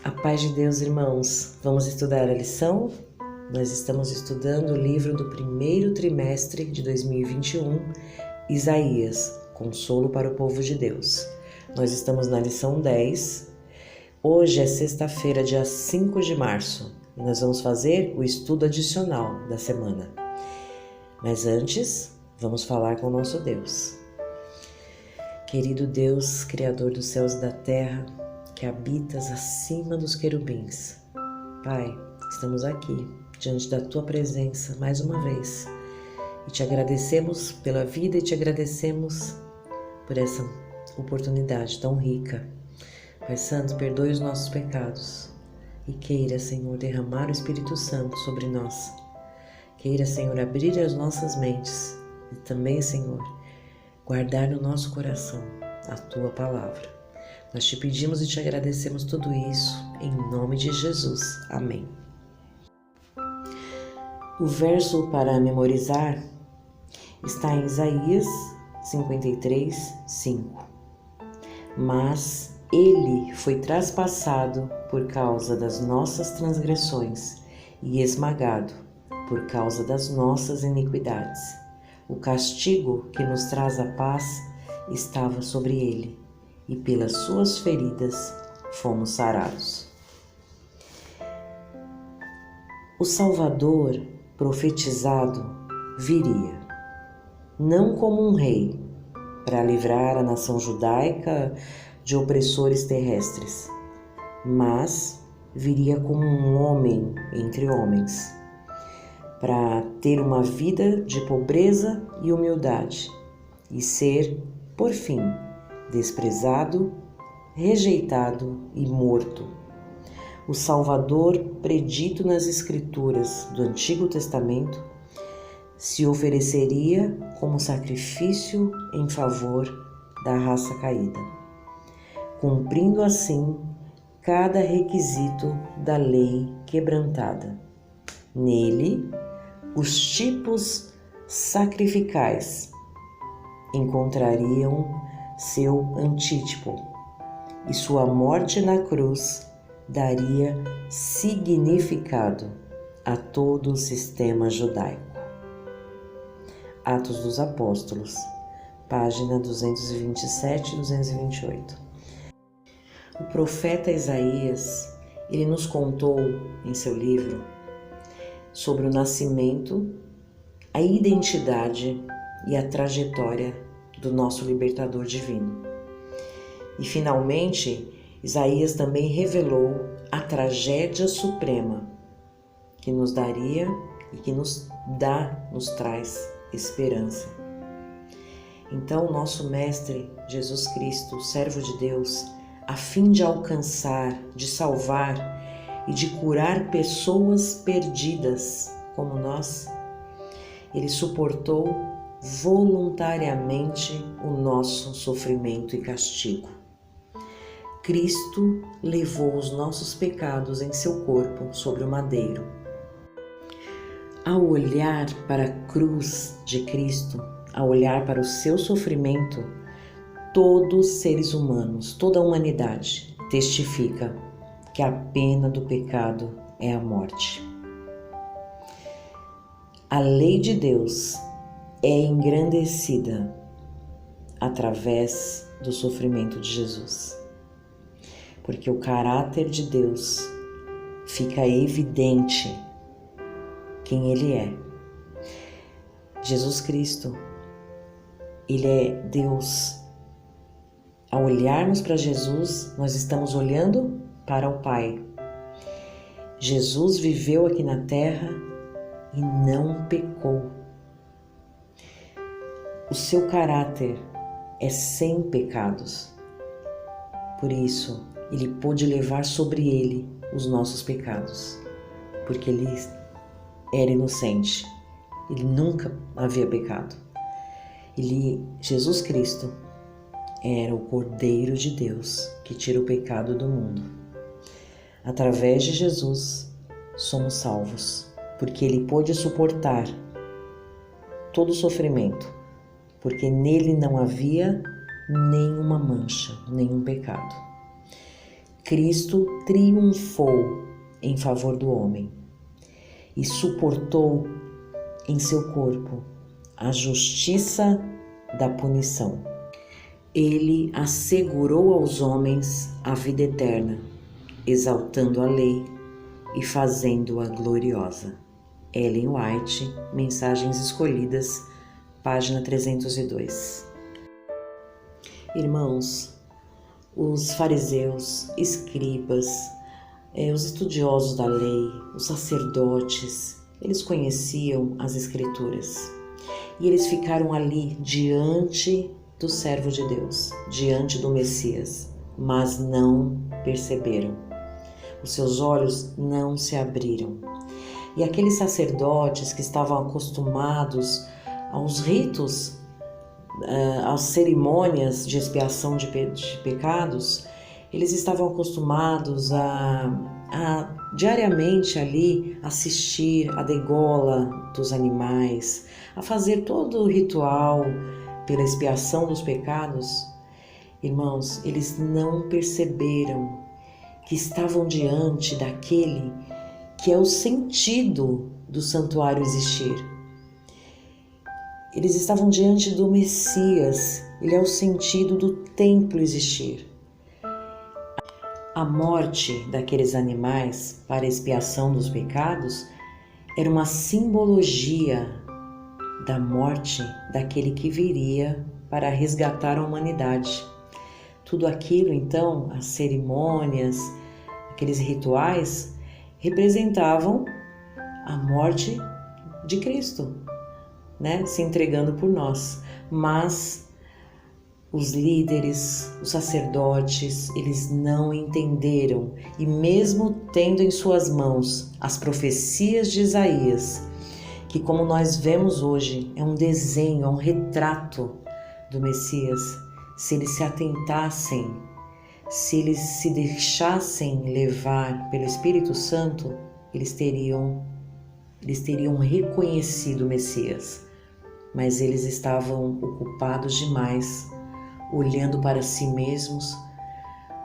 A paz de Deus, irmãos. Vamos estudar a lição? Nós estamos estudando o livro do primeiro trimestre de 2021, Isaías, Consolo para o Povo de Deus. Nós estamos na lição 10. Hoje é sexta-feira, dia 5 de março, e nós vamos fazer o estudo adicional da semana. Mas antes, vamos falar com o nosso Deus. Querido Deus, Criador dos céus e da terra, que habitas acima dos querubins. Pai, estamos aqui, diante da Tua presença, mais uma vez, e te agradecemos pela vida e te agradecemos por essa oportunidade tão rica. Pai Santo, perdoe os nossos pecados e queira, Senhor, derramar o Espírito Santo sobre nós. Queira, Senhor, abrir as nossas mentes e também, Senhor, guardar no nosso coração a Tua palavra. Nós te pedimos e te agradecemos tudo isso, em nome de Jesus. Amém. O verso para memorizar está em Isaías 53, 5. Mas ele foi traspassado por causa das nossas transgressões e esmagado por causa das nossas iniquidades. O castigo que nos traz a paz estava sobre ele, e pelas suas feridas fomos sarados. O Salvador profetizado viria, não como um rei, para livrar a nação judaica de opressores terrestres, mas viria como um homem entre homens, para ter uma vida de pobreza e humildade e ser, por fim, desprezado, rejeitado e morto. O Salvador, predito nas Escrituras do Antigo Testamento, se ofereceria como sacrifício em favor da raça caída, cumprindo assim cada requisito da lei quebrantada. Nele, os tipos sacrificais encontrariam seu antítipo, e sua morte na cruz daria significado a todo o sistema judaico. Atos dos Apóstolos, página 227 e 228. O profeta Isaías, ele nos contou em seu livro sobre o nascimento, a identidade e a trajetória do nosso libertador divino. E finalmente, Isaías também revelou a tragédia suprema que nos daria e que nos traz esperança. Então, nosso Mestre Jesus Cristo, o servo de Deus, a fim de alcançar, de salvar e de curar pessoas perdidas como nós, ele suportou voluntariamente o nosso sofrimento e castigo. Cristo levou os nossos pecados em seu corpo sobre o madeiro. Ao olhar para a cruz de Cristo, ao olhar para o seu sofrimento, todos os seres humanos, toda a humanidade testifica que a pena do pecado é a morte. A lei de Deus é engrandecida através do sofrimento de Jesus, porque o caráter de Deus fica evidente quem Ele é. Jesus Cristo, Ele é Deus. Ao olharmos para Jesus, nós estamos olhando para o Pai. Jesus viveu aqui na terra e não pecou. O seu caráter é sem pecados. Por isso, ele pôde levar sobre ele os nossos pecados, porque ele era inocente. Ele nunca havia pecado. Jesus Cristo era o Cordeiro de Deus que tira o pecado do mundo. Através de Jesus, somos salvos, porque ele pôde suportar todo o sofrimento, porque nele não havia nenhuma mancha, nenhum pecado. Cristo triunfou em favor do homem e suportou em seu corpo a justiça da punição. Ele assegurou aos homens a vida eterna, exaltando a lei e fazendo-a gloriosa. Ellen White, Mensagens Escolhidas, página 302. Irmãos, os fariseus, escribas, os estudiosos da lei, os sacerdotes, eles conheciam as Escrituras e eles ficaram ali diante do servo de Deus, diante do Messias, mas não perceberam. Os seus olhos não se abriram. E aqueles sacerdotes que estavam acostumados aos ritos, às cerimônias de expiação de pecados, eles estavam acostumados a diariamente ali assistir a degola dos animais, a fazer todo o ritual pela expiação dos pecados. Irmãos, eles não perceberam que estavam diante daquele que é o sentido do santuário existir. Eles estavam diante do Messias, ele é o sentido do templo existir. A morte daqueles animais para a expiação dos pecados era uma simbologia da morte daquele que viria para resgatar a humanidade. Tudo aquilo, então, as cerimônias, aqueles rituais, representavam a morte de Cristo, né? Se entregando por nós. Mas os líderes, os sacerdotes, eles não entenderam, e mesmo tendo em suas mãos as profecias de Isaías, que, como nós vemos hoje, é um desenho, é um retrato do Messias, se eles se atentassem, se eles se deixassem levar pelo Espírito Santo, eles teriam reconhecido o Messias, mas eles estavam ocupados demais, olhando para si mesmos,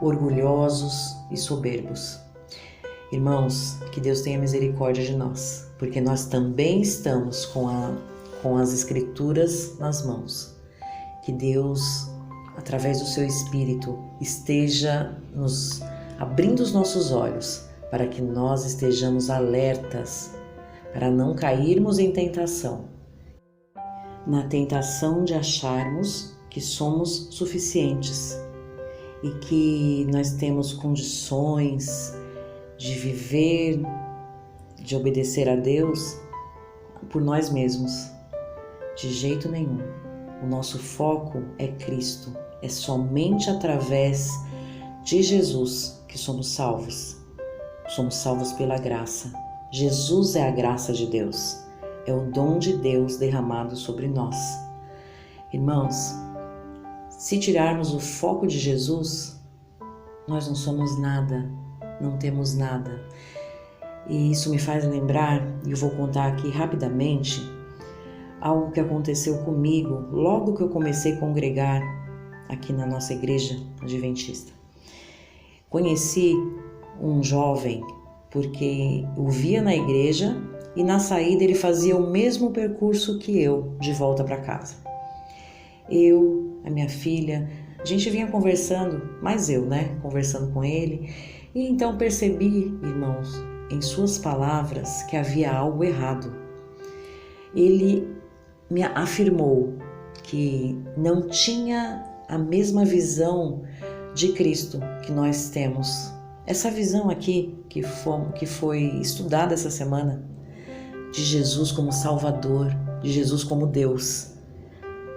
orgulhosos e soberbos. Irmãos, que Deus tenha misericórdia de nós, porque nós também estamos com as Escrituras nas mãos. Que Deus, através do seu Espírito, esteja nos abrindo os nossos olhos para que nós estejamos alertas, para não cairmos em tentação, na tentação de acharmos que somos suficientes e que nós temos condições de viver, de obedecer a Deus por nós mesmos. De jeito nenhum. O nosso foco é Cristo. É somente através de Jesus que somos salvos. Somos salvos pela graça. Jesus é a graça de Deus. É o dom de Deus derramado sobre nós. Irmãos, se tirarmos o foco de Jesus, nós não somos nada, não temos nada. E isso me faz lembrar, e eu vou contar aqui rapidamente, algo que aconteceu comigo logo que eu comecei a congregar aqui na nossa igreja adventista. Conheci um jovem porque o via na igreja e na saída ele fazia o mesmo percurso que eu de volta para casa. Eu, a minha filha, a gente vinha conversando, mais eu, conversando com ele, e então percebi, irmãos, em suas palavras que havia algo errado. Ele me afirmou que não tinha a mesma visão de Cristo que nós temos. Essa visão aqui que foi estudada essa semana, de Jesus como Salvador, de Jesus como Deus.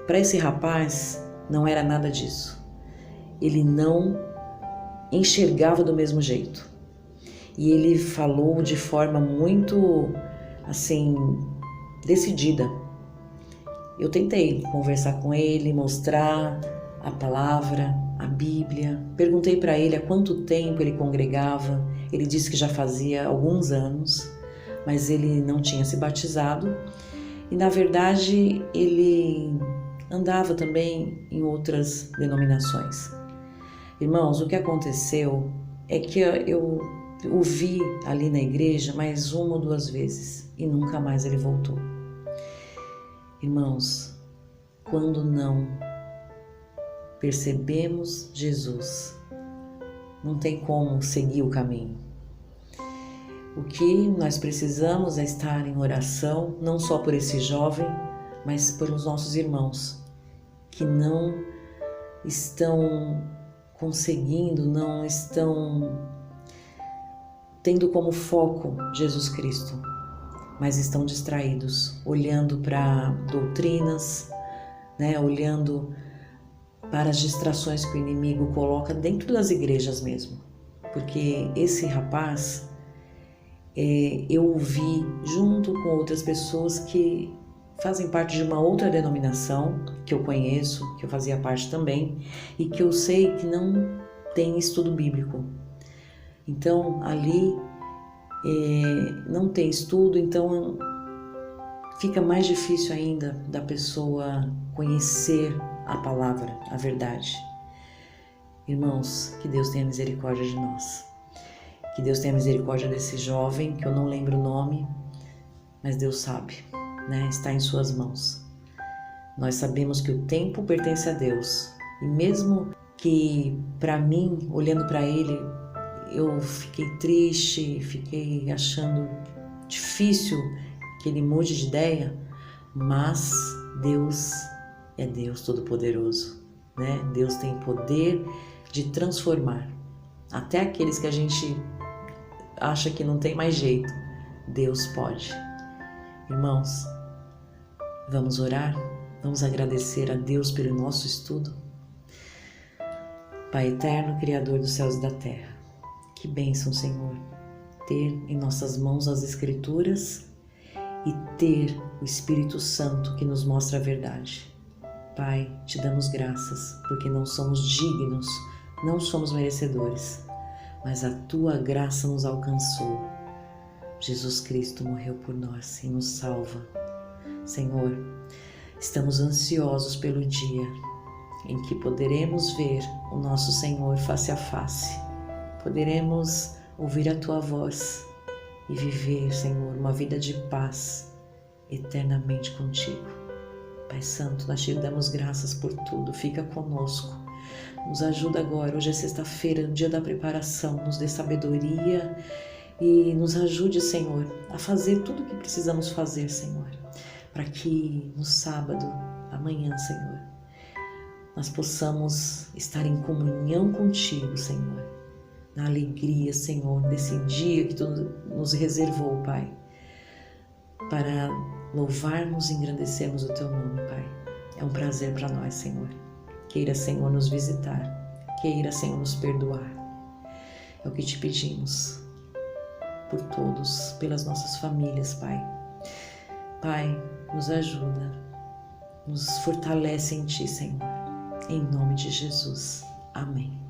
Para esse rapaz não era nada disso. Ele não enxergava do mesmo jeito. E ele falou de forma muito, decidida. Eu tentei conversar com ele, mostrar a palavra, a Bíblia. Perguntei para ele há quanto tempo ele congregava. Ele disse que já fazia alguns anos, mas ele não tinha se batizado. E, na verdade, ele andava também em outras denominações. Irmãos, o que aconteceu é que eu o vi ali na igreja mais 1 ou 2 vezes e nunca mais ele voltou. Irmãos, quando não percebemos Jesus, não tem como seguir o caminho. O que nós precisamos é estar em oração, não só por esse jovem, mas pelos nossos irmãos que não estão conseguindo, não estão tendo como foco Jesus Cristo, mas estão distraídos, olhando para doutrinas, né? Olhando para as distrações que o inimigo coloca dentro das igrejas mesmo. Porque esse rapaz, eu o vi junto com outras pessoas que fazem parte de uma outra denominação, que eu conheço, que eu fazia parte também, e que eu sei que não tem estudo bíblico. Então, ali não tem estudo, então fica mais difícil ainda da pessoa conhecer a palavra, a verdade. Irmãos, que Deus tenha misericórdia de nós. Que Deus tenha misericórdia desse jovem, que eu não lembro o nome, mas Deus sabe, né? Está em suas mãos. Nós sabemos que o tempo pertence a Deus. E mesmo que, para mim, olhando para ele, eu fiquei triste, fiquei achando difícil que ele mude de ideia, mas Deus é Deus Todo-Poderoso, né? Deus tem poder de transformar. Até aqueles que a gente acha que não tem mais jeito, Deus pode. Irmãos, vamos orar? Vamos agradecer a Deus pelo nosso estudo? Pai eterno, Criador dos céus e da terra, que bênção, Senhor, ter em nossas mãos as Escrituras e ter o Espírito Santo que nos mostra a verdade. Pai, te damos graças porque não somos dignos, não somos merecedores, mas a Tua graça nos alcançou. Jesus Cristo morreu por nós e nos salva. Senhor, estamos ansiosos pelo dia em que poderemos ver o nosso Senhor face a face. Poderemos ouvir a Tua voz e viver, Senhor, uma vida de paz eternamente contigo. Pai Santo, nós te damos graças por tudo. Fica conosco. Nos ajuda agora. Hoje é sexta-feira, dia da preparação. Nos dê sabedoria e nos ajude, Senhor, a fazer tudo o que precisamos fazer, Senhor, para que no sábado, amanhã, Senhor, nós possamos estar em comunhão contigo, Senhor, na alegria, Senhor, desse dia que Tu nos reservou, Pai, para louvarmos e engrandecermos o Teu nome, Pai. É um prazer para nós, Senhor. Queira, Senhor, nos visitar. Queira, Senhor, nos perdoar. É o que Te pedimos por todos, pelas nossas famílias, Pai. Pai, nos ajuda, nos fortalece em Ti, Senhor. Em nome de Jesus. Amém.